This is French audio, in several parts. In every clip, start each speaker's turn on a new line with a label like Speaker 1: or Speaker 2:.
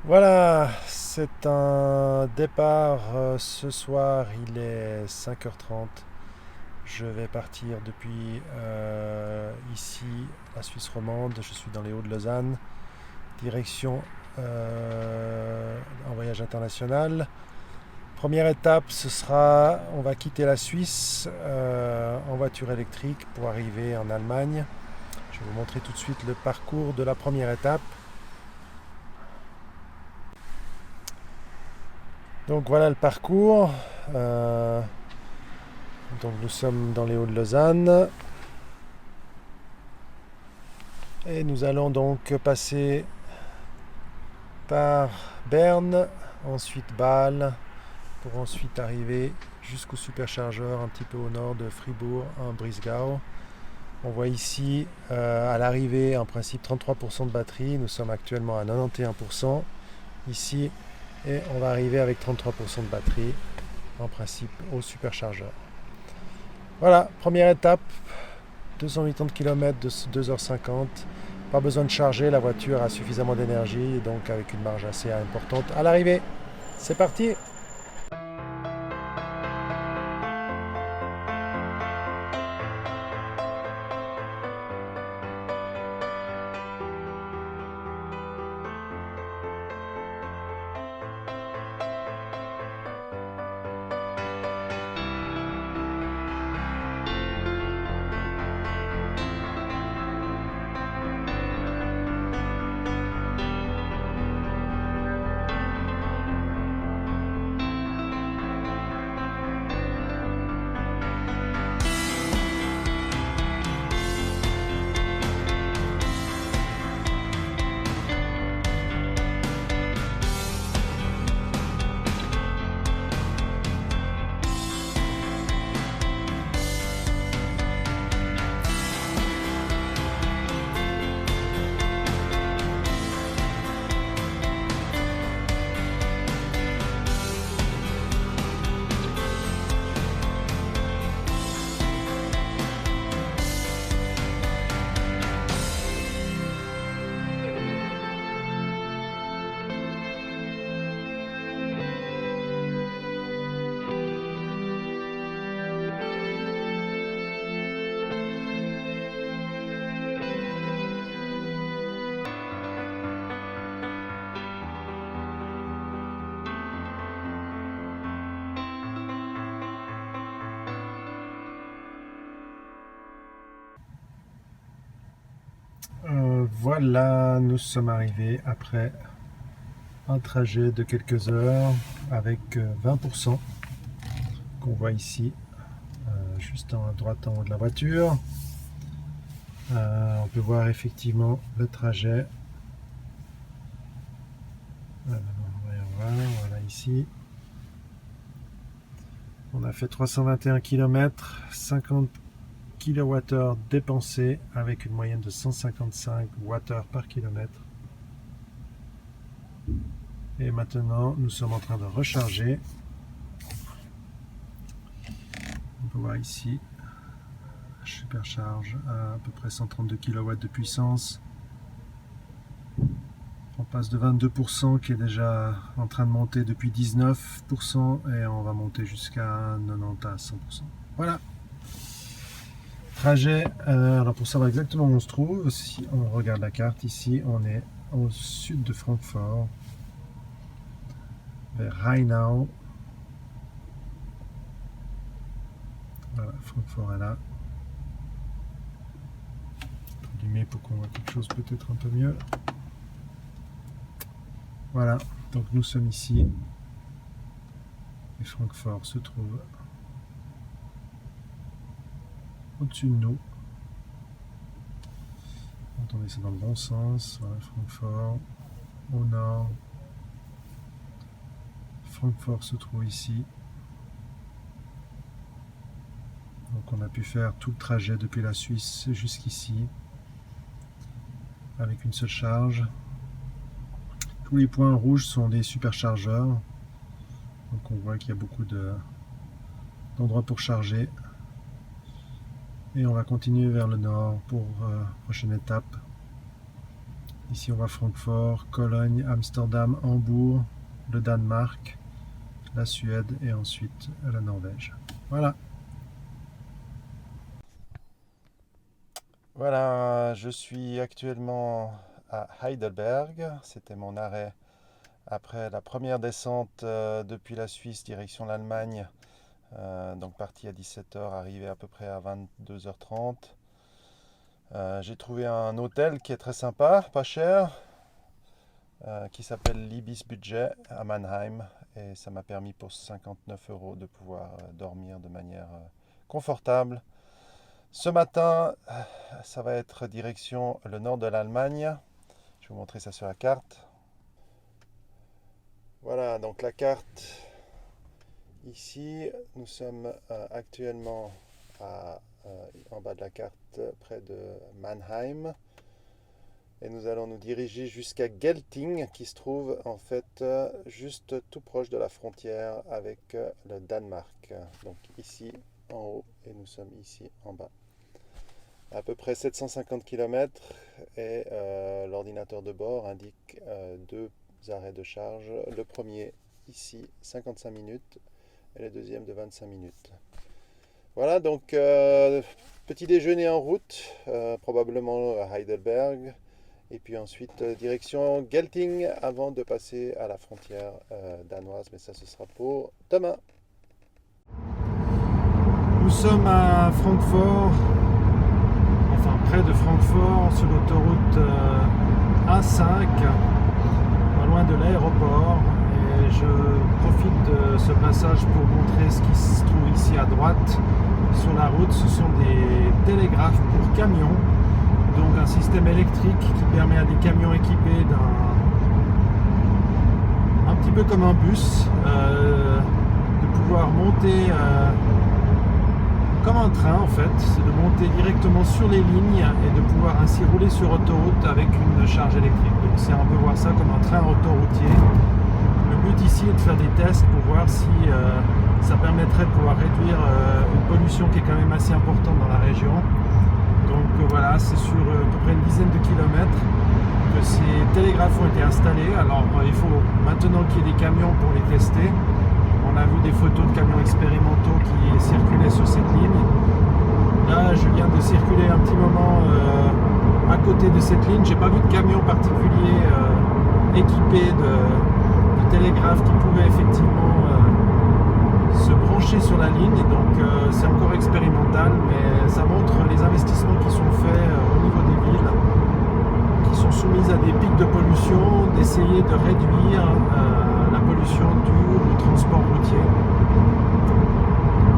Speaker 1: Voilà, c'est un départ ce soir, il est 5h30. Je vais partir depuis ici, la Suisse romande. Je suis dans les Hauts de Lausanne, direction en voyage international. Première étape, ce sera, on va quitter la Suisse en voiture électrique pour arriver en Allemagne. Je vais vous montrer tout de suite le parcours de la première étape. Donc voilà le parcours. Euh, donc nous sommes dans les Hauts de Lausanne et nous allons donc passer par Berne, ensuite Bâle, pour ensuite arriver jusqu'au superchargeur un petit peu au nord de Fribourg, en Brisgau. On voit ici à l'arrivée en principe 33% de batterie. Nous sommes actuellement à 91% ici et on va arriver avec 33% de batterie en principe au superchargeur. Voilà, première étape, 280 km de 2h50. Pas besoin de charger, la voiture a suffisamment d'énergie, donc avec une marge assez importante à l'arrivée. C'est parti! Voilà, nous sommes arrivés après un trajet de quelques heures avec 20% qu'on voit ici, juste à droite en haut de la voiture. On peut voir effectivement le trajet. On va y voir, voilà ici. On a fait 321 km, 50 kWh dépensés avec une moyenne de 155 Wh par kilomètre. Et maintenant, nous sommes en train de recharger. On peut voir ici, supercharge à peu près 132 kW de puissance. On passe de 22% qui est déjà en train de monter depuis 19% et on va monter jusqu'à 90 à 100%. Voilà. Trajet, alors pour savoir exactement où on se trouve, si on regarde la carte ici, on est au sud de Francfort, vers Rheinau. Voilà, Francfort est là. Allumer pour qu'on voit quelque chose peut-être un peu mieux. Voilà, donc nous sommes ici et Francfort se trouve au-dessus de nous. Attendez, c'est dans le bon sens. Voilà, Francfort au nord. Francfort se trouve ici. Donc on a pu faire tout le trajet depuis la Suisse jusqu'ici avec une seule charge. Tous les points rouges sont des superchargeurs. Donc on voit qu'il y a beaucoup d'endroits pour charger. Et on va continuer vers le nord pour prochaine étape, Ici on voit Francfort, Cologne, Amsterdam, Hambourg, le Danemark, la Suède et ensuite la Norvège. Voilà. Voilà, je suis actuellement à Heidelberg. C'était mon arrêt après la première descente depuis la Suisse direction l'Allemagne. Donc parti à 17h, arrivé à peu près à 22h30. J'ai trouvé un hôtel qui est très sympa, pas cher, qui s'appelle l'Ibis Budget à Mannheim. Et ça m'a permis pour 59 € de pouvoir dormir de manière confortable. Ce matin, ça va être direction le nord de l'Allemagne. Je vais vous montrer ça sur la carte. Voilà, donc la carte. Ici, nous sommes actuellement en bas de la carte, près de Mannheim. Et nous allons nous diriger jusqu'à Gelting, qui se trouve en fait juste tout proche de la frontière avec le Danemark. Donc ici en haut et nous sommes ici en bas. À peu près 750 km et l'ordinateur de bord indique 2 arrêts de charge. Le premier ici 55 minutes et le deuxième de 25 minutes. Voilà, donc petit déjeuner en route, probablement à Heidelberg, et puis ensuite direction Gelting avant de passer à la frontière danoise, mais ça ce sera pour demain. Nous sommes à Francfort, enfin près de Francfort, sur l'autoroute A5, pas loin de l'aéroport. Et je profite de ce passage pour montrer ce qui se trouve ici à droite sur la route. Ce sont des télégraphes pour camions, donc un système électrique qui permet à des camions équipés un petit peu comme un bus de pouvoir monter comme un train en fait, c'est de monter directement sur les lignes et de pouvoir ainsi rouler sur autoroute avec une charge électrique. Donc c'est un peu voir ça comme un train autoroutier. Le but ici est de faire des tests pour voir si ça permettrait de pouvoir réduire une pollution qui est quand même assez importante dans la région. Donc voilà, c'est sur à peu près une dizaine de kilomètres que ces télégraphes ont été installés. Alors il faut maintenant qu'il y ait des camions pour les tester. On a vu des photos de camions expérimentaux qui circulaient sur cette ligne. Là, je viens de circuler un petit moment à côté de cette ligne. J'ai pas vu de camion particulier équipé de télégraphe qui pouvait effectivement se brancher sur la ligne. Et donc, c'est encore expérimental, mais ça montre les investissements qui sont faits au niveau des villes, qui sont soumises à des pics de pollution, d'essayer de réduire la pollution due au transport routier.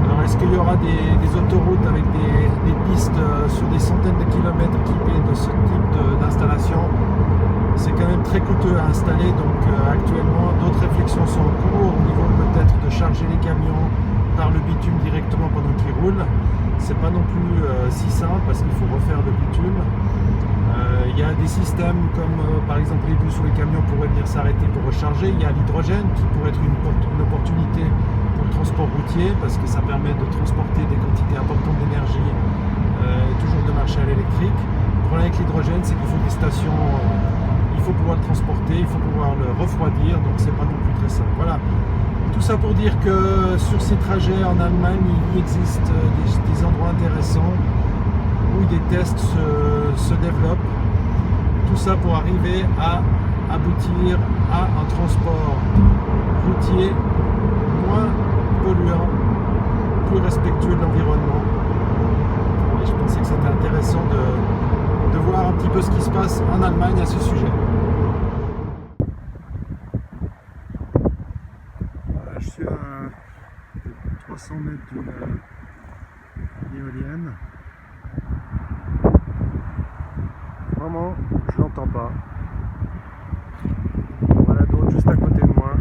Speaker 1: Alors est-ce qu'il y aura des autoroutes avec des pistes sur des centaines de kilomètres équipées de ce type d'installation? C'est quand même très coûteux à installer, donc actuellement d'autres réflexions sont en cours au niveau peut-être de charger les camions par le bitume directement pendant qu'ils roulent. C'est pas non plus si simple parce qu'il faut refaire le bitume. Il y a des systèmes comme par exemple les bus ou les camions pourraient venir s'arrêter pour recharger. Il y a l'hydrogène qui pourrait être une opportunité pour le transport routier parce que ça permet de transporter des quantités importantes d'énergie et toujours de marcher à l'électrique. Le problème avec l'hydrogène, c'est qu'il faut des stations, il faut pouvoir le transporter, il faut pouvoir le refroidir, donc c'est pas non plus très simple. Voilà. Tout ça pour dire que sur ces trajets en Allemagne, il existe des endroits intéressants où des tests se développent. Tout ça pour arriver à aboutir à un transport routier moins polluant, plus respectueux de l'environnement. Et je pensais que c'était intéressant de voir un petit peu ce qui se passe en Allemagne à ce sujet. Voilà, je suis à 300 mètres d'une éolienne. Vraiment, je l'entends pas. Voilà d'autres juste à côté de moi.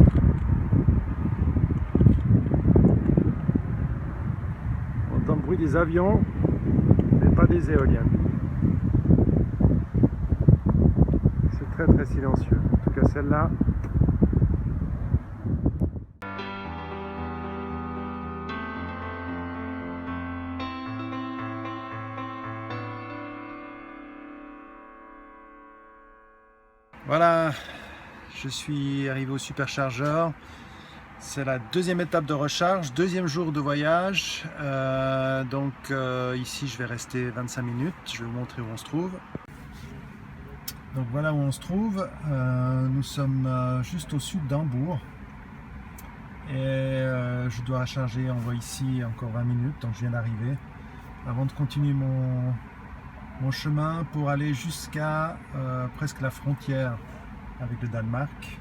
Speaker 1: On entend le bruit des avions, mais pas des éoliennes. C'est très très silencieux. En tout cas celle-là, Je suis arrivé au superchargeur. C'est la deuxième étape de recharge, deuxième jour de voyage. Ici, je vais rester 25 minutes. Je vais vous montrer où on se trouve. Donc voilà où on se trouve. Nous sommes juste au sud d'Hambourg. Et je dois recharger, on voit ici encore 20 minutes, donc je viens d'arriver. Avant de continuer mon chemin pour aller jusqu'à presque la frontière avec le Danemark.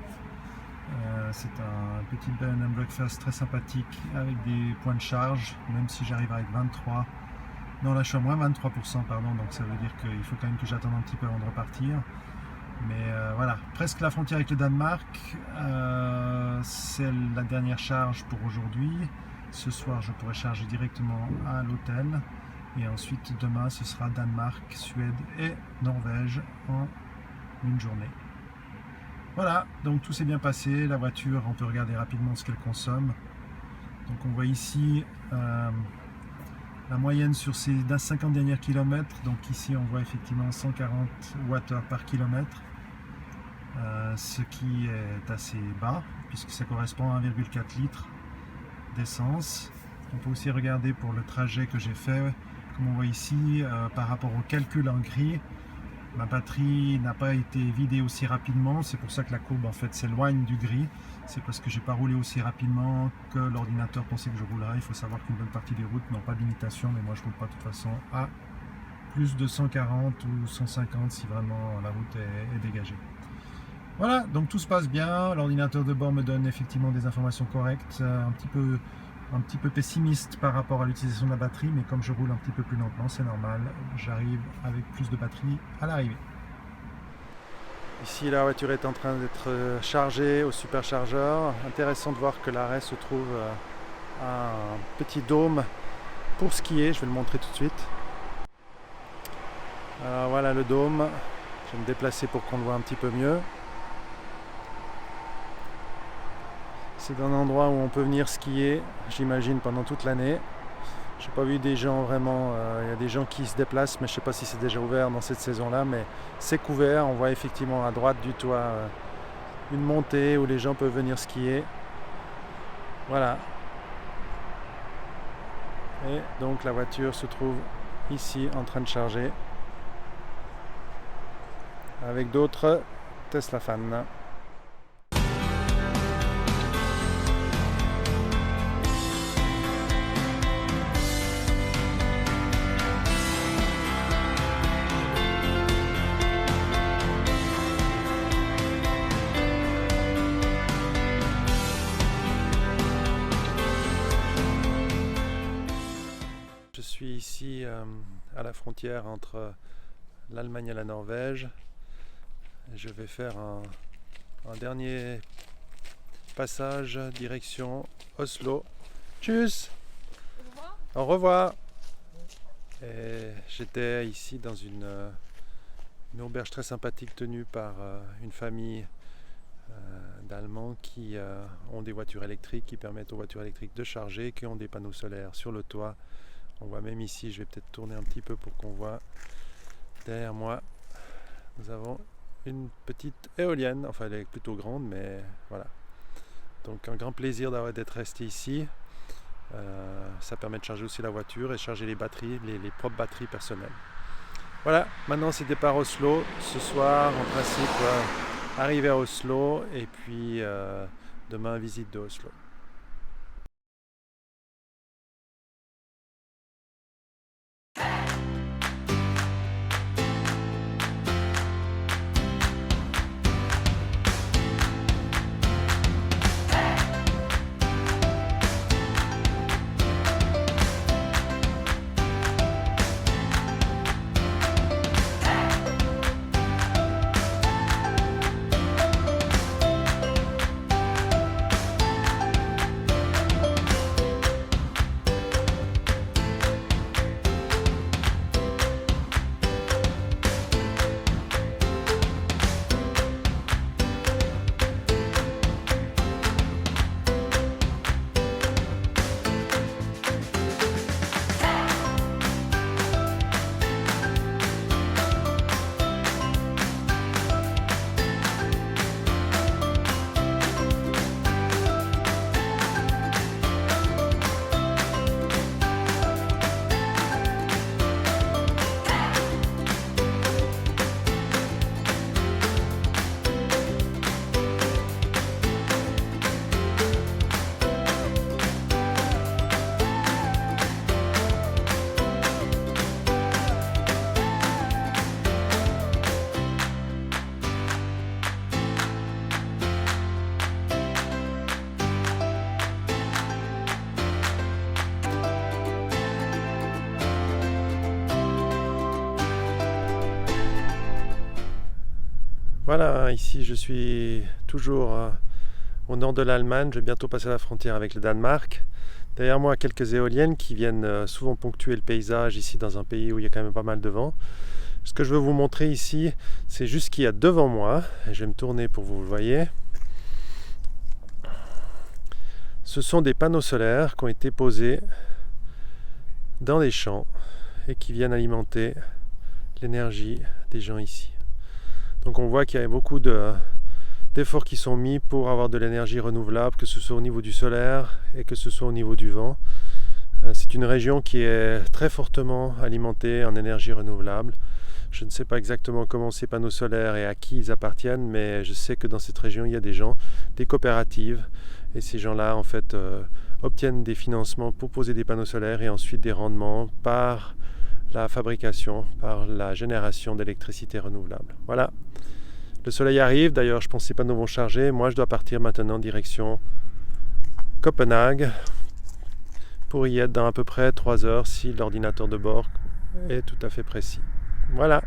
Speaker 1: C'est un petit bed and breakfast très sympathique avec des points de charge, même si j'arrive avec 23. Non, là je suis à moins 23%, pardon, donc ça veut dire qu'il faut quand même que j'attende un petit peu avant de repartir. Mais voilà, presque la frontière avec le Danemark. C'est la dernière charge pour aujourd'hui. Ce soir, je pourrai charger directement à l'hôtel. Et ensuite, demain, ce sera Danemark, Suède et Norvège en une journée. Voilà, donc tout s'est bien passé. La voiture, on peut regarder rapidement ce qu'elle consomme. Donc on voit ici la moyenne sur ces 50 derniers kilomètres. Donc ici, on voit effectivement 140 Wh par kilomètre. Ce qui est assez bas, puisque ça correspond à 1,4 litre d'essence. On peut aussi regarder pour le trajet que j'ai fait. Comme on voit ici, par rapport au calcul en gris, ma batterie n'a pas été vidée aussi rapidement. C'est pour ça que la courbe en fait s'éloigne du gris. C'est parce que j'ai pas roulé aussi rapidement que l'ordinateur pensait que je roulerais. Il faut savoir qu'une bonne partie des routes n'ont pas de limitation, mais moi je roule pas de toute façon à plus de 140 ou 150 si vraiment la route est dégagée. Voilà, donc tout se passe bien. L'ordinateur de bord me donne effectivement des informations correctes, un petit peu pessimiste par rapport à l'utilisation de la batterie, mais comme je roule un petit peu plus lentement, c'est normal, j'arrive avec plus de batterie à l'arrivée. Ici, la voiture est en train d'être chargée au superchargeur. Intéressant de voir que l'arrêt se trouve à un petit dôme pour skier. Je vais le montrer tout de suite. Alors voilà le dôme. Je vais me déplacer pour qu'on le voit un petit peu mieux. C'est un endroit où on peut venir skier, j'imagine, pendant toute l'année. Je n'ai pas vu des gens vraiment, il y a des gens qui se déplacent, mais je ne sais pas si c'est déjà ouvert dans cette saison-là, mais c'est couvert. On voit effectivement à droite du toit une montée où les gens peuvent venir skier. Voilà. Et donc la voiture se trouve ici en train de charger avec d'autres Tesla fans. Je suis ici à la frontière entre l'Allemagne et la Norvège. Je vais faire un dernier passage direction Oslo. Tchuss! Au revoir! Et j'étais ici dans une auberge très sympathique tenue par une famille d'Allemands qui ont des voitures électriques, qui permettent aux voitures électriques de charger, qui ont des panneaux solaires sur le toit. On voit même ici, je vais peut-être tourner un petit peu pour qu'on voit derrière moi, nous avons une petite éolienne, enfin elle est plutôt grande, mais voilà. Donc un grand plaisir d'être resté ici. Ça permet de charger aussi la voiture et charger les batteries, les propres batteries personnelles. Voilà, maintenant c'est départ Oslo. Ce soir, en principe, arriver à Oslo et puis demain visite de Oslo. Voilà, ici je suis toujours au nord de l'Allemagne, je vais bientôt passer la frontière avec le Danemark. Derrière moi, quelques éoliennes qui viennent souvent ponctuer le paysage ici dans un pays où il y a quand même pas mal de vent. Ce que je veux vous montrer ici, c'est juste ce qu'il y a devant moi. Je vais me tourner pour que vous le voyez. Ce sont des panneaux solaires qui ont été posés dans les champs et qui viennent alimenter l'énergie des gens ici. Donc on voit qu'il y a beaucoup d'efforts qui sont mis pour avoir de l'énergie renouvelable, que ce soit au niveau du solaire et que ce soit au niveau du vent. C'est une région qui est très fortement alimentée en énergie renouvelable. Je ne sais pas exactement comment ces panneaux solaires et à qui ils appartiennent, mais je sais que dans cette région, il y a des gens, des coopératives, et ces gens-là, en fait, obtiennent des financements pour poser des panneaux solaires et ensuite des rendements par la fabrication, par la génération d'électricité renouvelable. Voilà. Le soleil arrive, d'ailleurs, je pense que ces panneaux vont charger. Moi, je dois partir maintenant direction Copenhague pour y être dans à peu près 3 heures si l'ordinateur de bord est tout à fait précis. Voilà.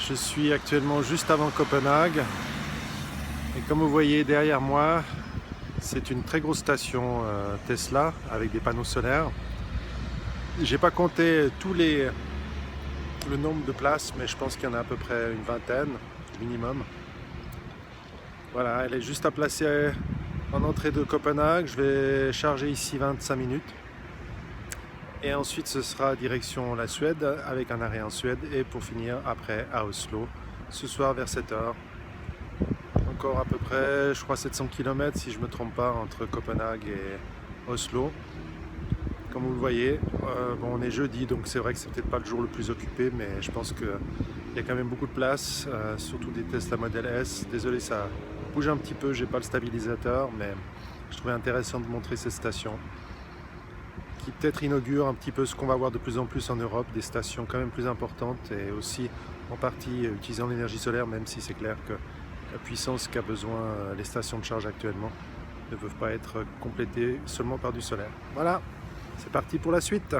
Speaker 1: Je suis actuellement juste avant Copenhague et comme vous voyez derrière moi, c'est une très grosse station Tesla avec des panneaux solaires. J'ai pas compté le nombre de places, mais je pense qu'il y en a à peu près une vingtaine minimum. Voilà, elle est juste à placer en entrée de Copenhague. Je vais charger ici 25 minutes. Et ensuite ce sera direction la Suède avec un arrêt en Suède et pour finir après à Oslo ce soir vers 7h. Encore à peu près je crois 700 km si je ne me trompe pas entre Copenhague et Oslo. Comme vous le voyez, bon, on est jeudi donc c'est vrai que c'est peut-être pas le jour le plus occupé mais je pense qu'il y a quand même beaucoup de place, surtout des Tesla Model S. Désolé ça bouge un petit peu, j'ai pas le stabilisateur mais je trouvais intéressant de montrer cette station qui peut-être inaugure un petit peu ce qu'on va voir de plus en plus en Europe, des stations quand même plus importantes et aussi en partie utilisant l'énergie solaire, même si c'est clair que la puissance qu'a besoin les stations de charge actuellement ne peuvent pas être complétées seulement par du solaire. Voilà, c'est parti pour la suite.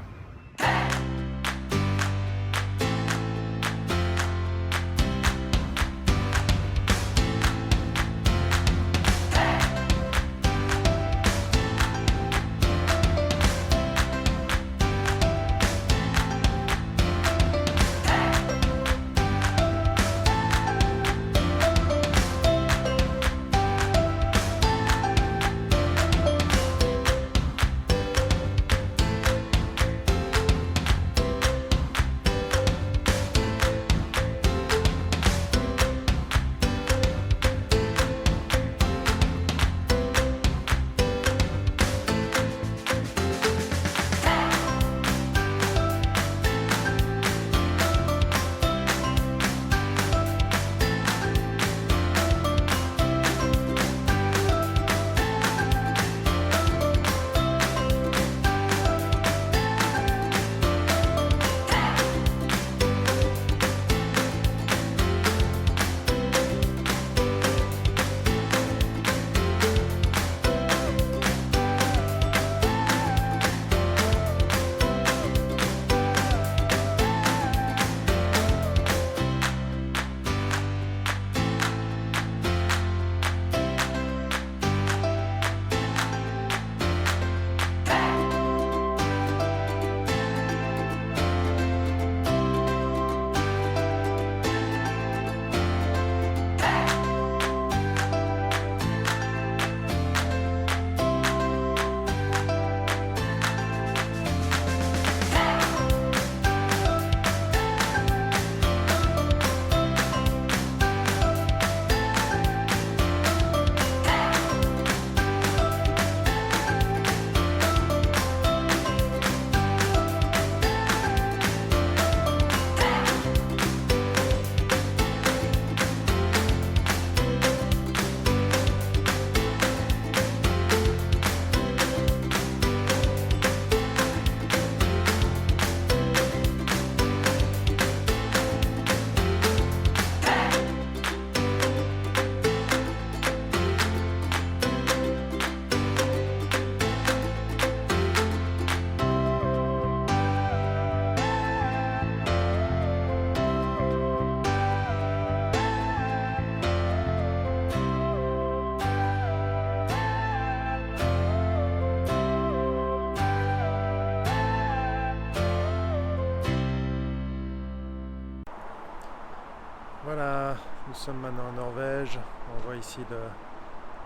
Speaker 1: Voilà, nous sommes maintenant en Norvège. On voit ici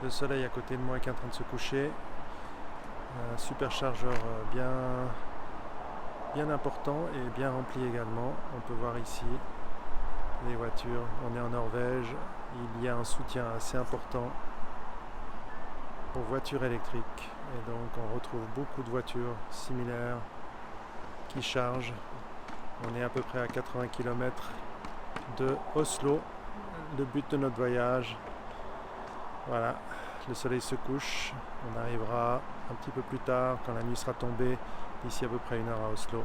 Speaker 1: le soleil à côté de moi qui est en train de se coucher. Un superchargeur bien important et bien rempli également. On peut voir ici les voitures. On est en Norvège. Il y a un soutien assez important aux voitures électriques. Et donc on retrouve beaucoup de voitures similaires qui chargent. On est à peu près à 80 km de Oslo, le but de notre voyage. Voilà, le soleil se couche, on arrivera un petit peu plus tard quand la nuit sera tombée, d'ici à peu près 1 heure à Oslo.